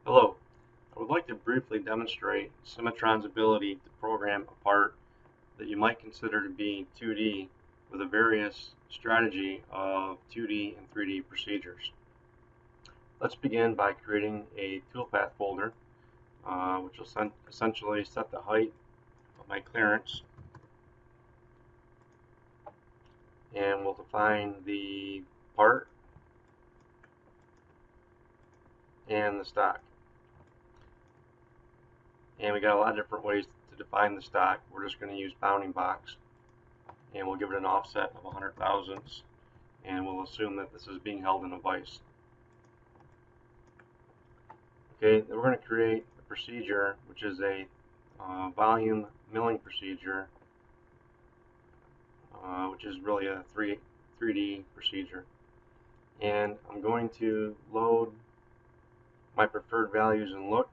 Hello, I would like to briefly demonstrate Cimatron's ability to program a part that you might consider to be 2D with a various strategy of 2D and 3D procedures. Let's begin by creating a toolpath folder, which will essentially set the height of my clearance, and we'll define the part and the stock. And we got a lot of different ways to define the stock. We're just going to use bounding box, and we'll give it an offset of 100 thousandths, and we'll assume that this is being held in a vise. Okay, then we're going to create a procedure which is a volume milling procedure, which is really a 3D procedure. And I'm going to load my preferred values and look,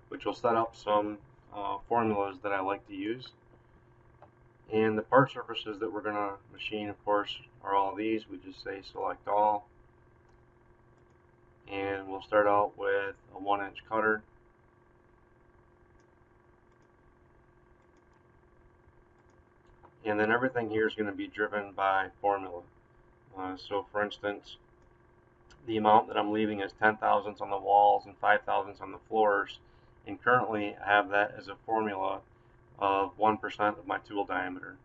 which will set up some formulas that I like to use. And the part surfaces that we're going to machine, of course, are all these. We just say select all. And we'll start out with a 1-inch cutter. And then everything here is going to be driven by formula. So for instance, the amount that I'm leaving is 10 thousandths on the walls and 5 thousandths on the floors. And currently I have that as a formula of 1% of my tool diameter.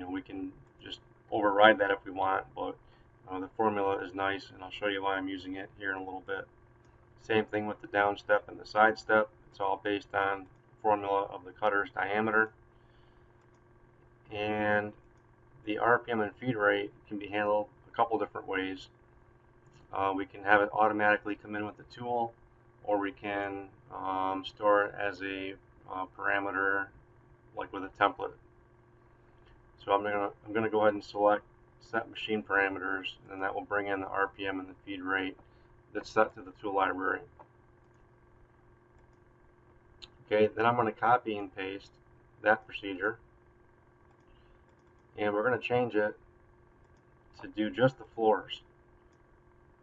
We can just override that if we want, but the formula is nice, and I'll show you why I'm using it here in a little bit. Same thing with the down step and the side step. It's all based on the formula of the cutter's diameter. And the RPM and feed rate can be handled a couple different ways. We can have it automatically come in with the tool, or we can store it as a parameter, like with a template. So I'm gonna go ahead and select set machine parameters, and then that will bring in the RPM and the feed rate that's set to the tool library. Okay, then I'm going to copy and paste that procedure, and we're going to change it to do just the floors.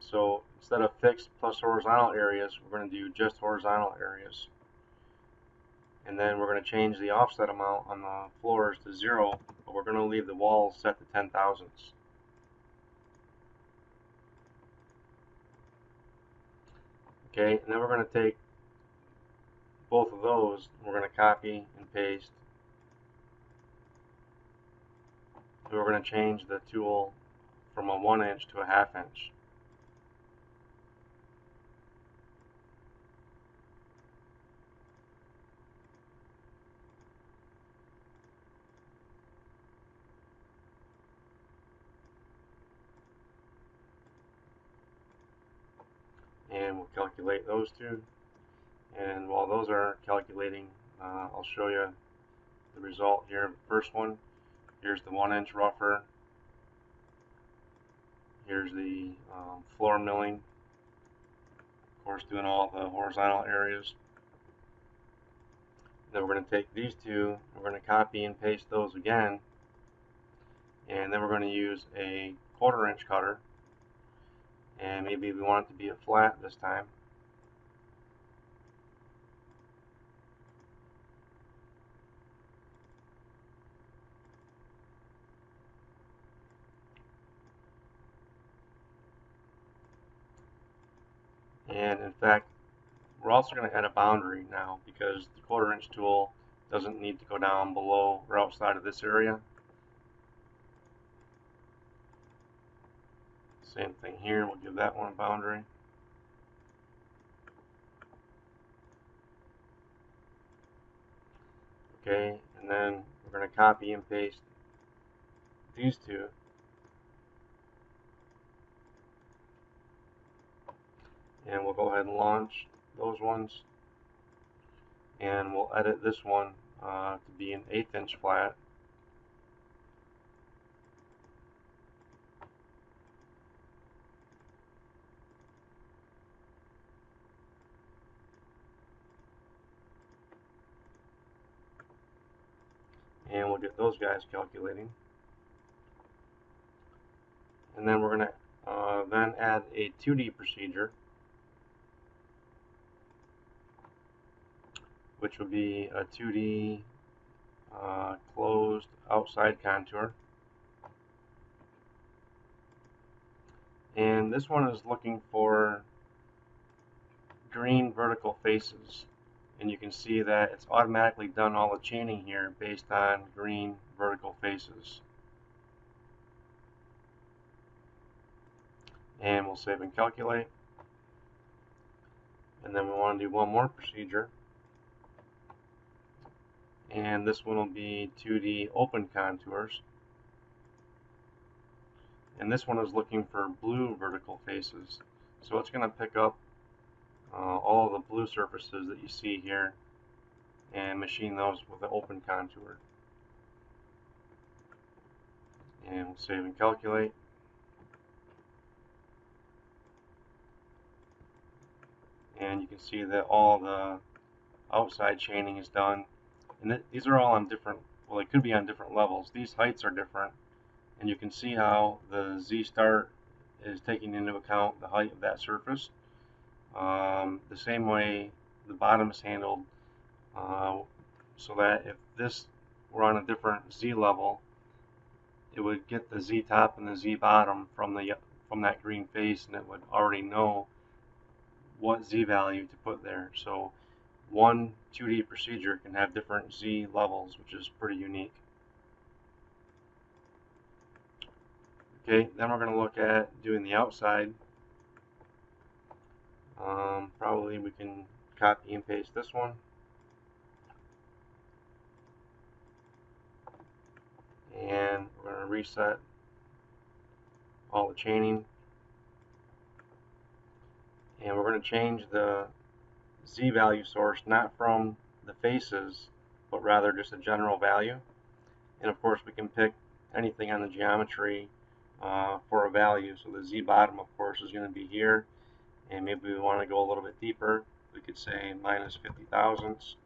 So instead of fixed plus horizontal areas, we're going to do just horizontal areas. And then we're going to change the offset amount on the floors to 0, but we're going to leave the walls set to 10 thousandths. Okay, and then we're going to take both of those, we're going to copy and paste, and we're going to change the tool from a 1-inch to a 1/2 inch. And we'll calculate those two. And while those are calculating, I'll show you the result here. The first one, here's the 1-inch rougher. Here's the floor milling, of course, doing all the horizontal areas. Then we're going to take these two, we're going to copy and paste those again, and then we're going to use a 1/4-inch cutter, and maybe we want it to be a flat this time. And in fact, we're also going to add a boundary now, because the 1/4-inch tool doesn't need to go down below or outside of this area. Same thing here, we'll give that one a boundary. Okay, and then we're going to copy and paste these two. And we'll go ahead and launch those ones. And we'll edit this one to be an 1/8 inch flat. And we'll get those guys calculating. And then we're going to Then add a 2D procedure, which will be a 2D closed outside contour. And this one is looking for green vertical faces. And you can see that it's automatically done all the chaining here based on green vertical faces. And we'll save and calculate. And then we want to do one more procedure. And this one will be 2D open contours. And this one is looking for blue vertical faces. So it's going to pick up all of the blue surfaces that you see here and machine those with the open contour. And we'll save and calculate. And you can see that all the outside chaining is done. And these are all on different, well, they could be on different levels. These heights are different. And you can see how the Z start is taking into account the height of that surface. The same way the bottom is handled, so that if this were on a different Z level, it would get the Z top and the Z bottom from that green face, and it would already know what Z value to put there. So one 2D procedure can have different Z levels, which is pretty unique. Okay, then we're going to look at doing the outside. Probably we can copy and paste this one. And we're going to reset all the chaining. And we're going to change the Z value source not from the faces, but rather just a general value. And of course we can pick anything on the geometry for a value. So the Z bottom, of course, is going to be here. And maybe we want to go a little bit deeper. We could say minus 50 thousandths.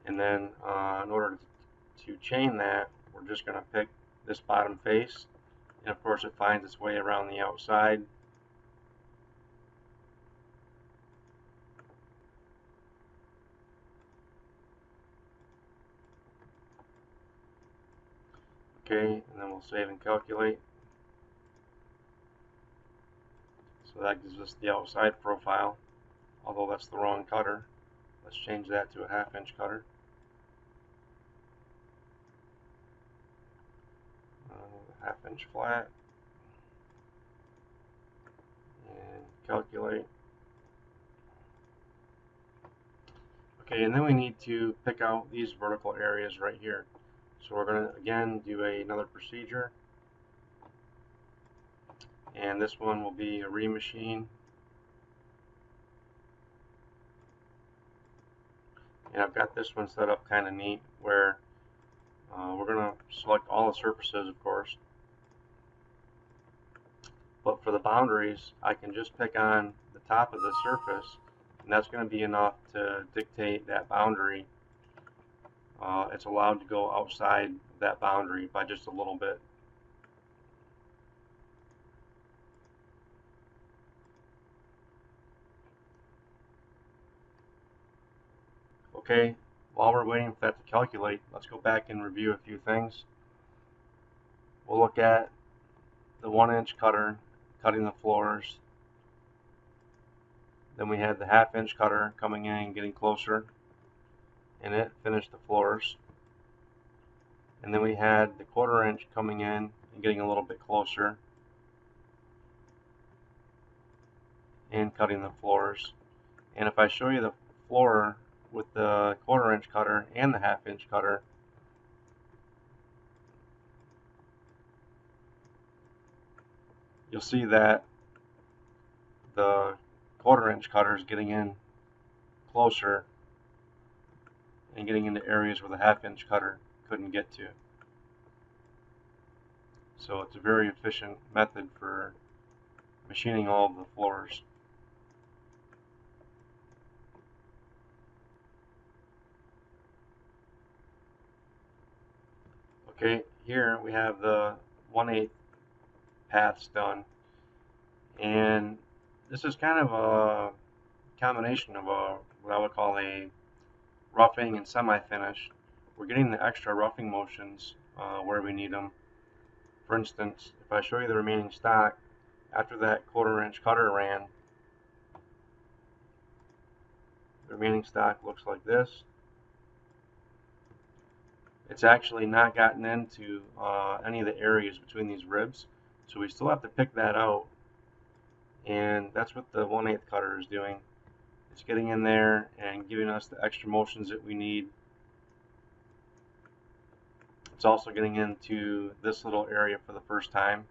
And then in order to chain that, we're just going to pick this bottom face. And of course it finds its way around the outside. Okay, and then we'll save and calculate. So that gives us the outside profile, although that's the wrong cutter. Let's change that to a 1/2 inch cutter. A 1/2 inch flat. And calculate. Okay, and then we need to pick out these vertical areas right here. So we're going to again do another procedure. And this one will be a remachine. And I've got this one set up kind of neat where we're going to select all the surfaces, of course. But for the boundaries, I can just pick on the top of the surface, and that's going to be enough to dictate that boundary. It's allowed to go outside that boundary by just a little bit. Okay, while we're waiting for that to calculate, let's go back and review a few things. We'll look at the 1 inch cutter cutting the floors. Then we had the 1/2 inch cutter coming in and getting closer, and it finished the floors. And then we had the 1/4 inch coming in and getting a little bit closer and cutting the floors. And if I show you the floor with the 1/4 inch cutter and the 1/2 inch cutter, you'll see that the 1/4 inch cutter is getting in closer and getting into areas where the 1/2 inch cutter couldn't get to. So it's a very efficient method for machining all of the floors. Okay, here we have the 1/8 paths done. And this is kind of a combination of what I would call a roughing and semi-finish. We're getting the extra roughing motions where we need them. For instance, if I show you the remaining stock, after that 1/4 inch cutter ran, the remaining stock looks like this. It's actually not gotten into any of the areas between these ribs, so we still have to pick that out, and that's what the 1/8 cutter is doing. It's getting in there and giving us the extra motions that we need. It's also getting into this little area for the first time,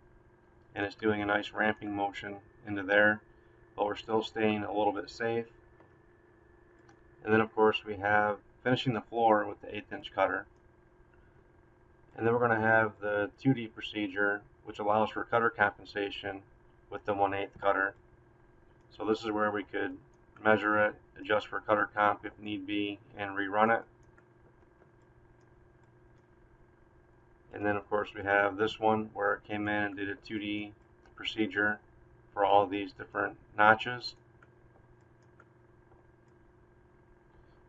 and it's doing a nice ramping motion into there, but we're still staying a little bit safe. And then of course we have finishing the floor with the 1/8 inch cutter. And then we're going to have the 2D procedure, which allows for cutter compensation with the 1/8 cutter. So this is where we could measure it, adjust for cutter comp if need be, and rerun it. And then of course we have this one where it came in and did a 2D procedure for all of these different notches.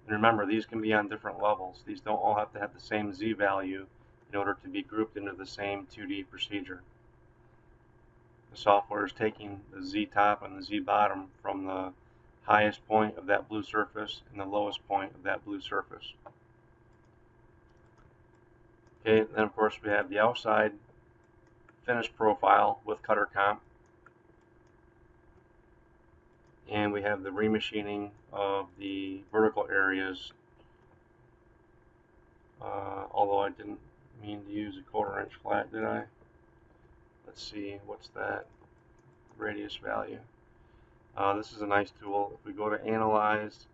And remember, these can be on different levels. These don't all have to have the same Z value in order to be grouped into the same 2D procedure. The software is taking the Z top and the Z bottom from the highest point of that blue surface and the lowest point of that blue surface. Okay, then of course we have the outside finish profile with cutter comp, and we have the remachining of the vertical areas, although I didn't mean to use a 1/4 inch flat, did I? Let's see, what's that radius value? This is a nice tool. If we go to Analyze,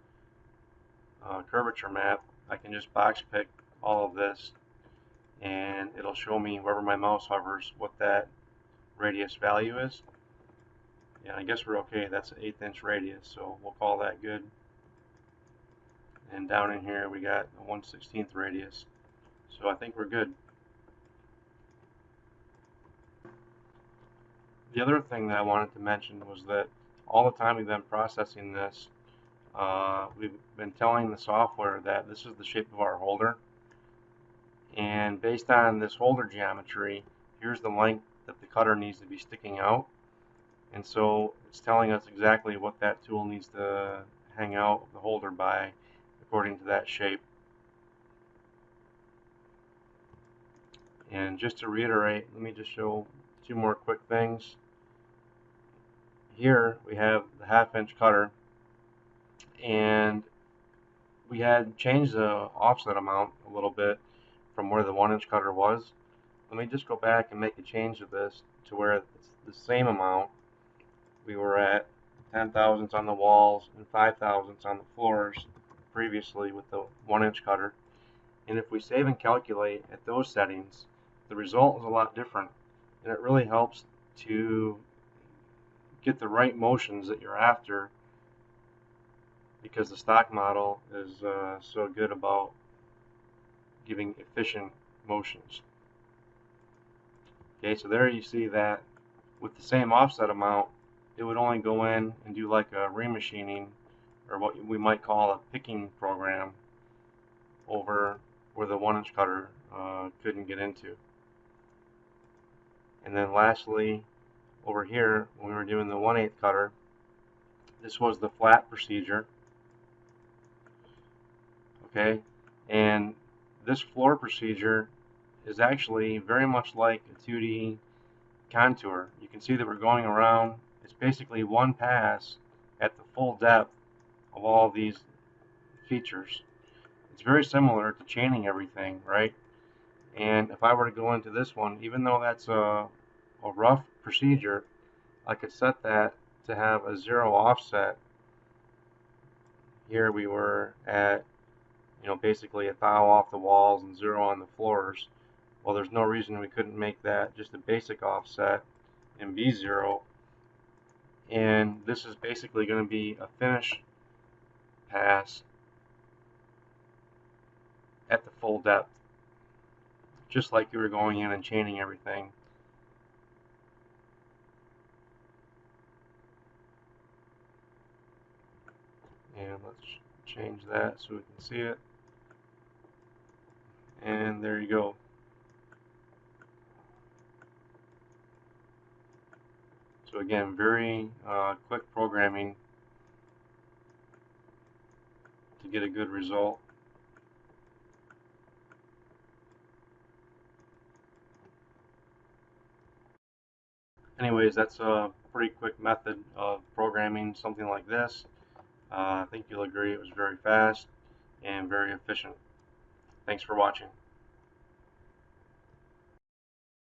Curvature Map, I can just box pick all of this, and it'll show me wherever my mouse hovers what that radius value is. Yeah, I guess we're okay. That's an 1/8 inch radius, so we'll call that good. And down in here we got a 1/16 radius, so I think we're good. The other thing that I wanted to mention was that all the time we've been processing this, we've been telling the software that this is the shape of our holder, and based on this holder geometry, here's the length that the cutter needs to be sticking out. And so it's telling us exactly what that tool needs to hang out the holder by according to that shape. And just to reiterate, let me just show two more quick things. Here we have the 1/2 inch cutter, and we had changed the offset amount a little bit from where the 1 inch cutter was. Let me just go back and make a change of this to where it's the same amount. We were at 10 thousandths on the walls and 5 thousandths on the floors previously with the 1 inch cutter. And if we save and calculate at those settings, the result is a lot different. And it really helps to get the right motions that you're after, because the stock model is so good about giving efficient motions. Okay, so there you see that with the same offset amount, it would only go in and do like a remachining, or what we might call a picking program, over where the 1 inch cutter couldn't get into. And then lastly, over here, when we were doing the 1/8 cutter, this was the flat procedure. Okay, and this floor procedure is actually very much like a 2D contour. You can see that we're going around. It's basically one pass at the full depth of all these features. It's very similar to chaining everything, right? And if I were to go into this one, even though that's a rough procedure, I could set that to have a 0 offset. Here we were at, basically a thou off the walls and 0 on the floors. Well, there's no reason we couldn't make that just a basic offset and be 0. And this is basically going to be a finish pass at the full depth, just like you were going in and chaining everything. And let's change that so we can see it. And there you go. So again, very quick programming to get a good result. Anyways, that's a pretty quick method of programming something like this. I think you'll agree it was very fast and very efficient. Thanks for watching.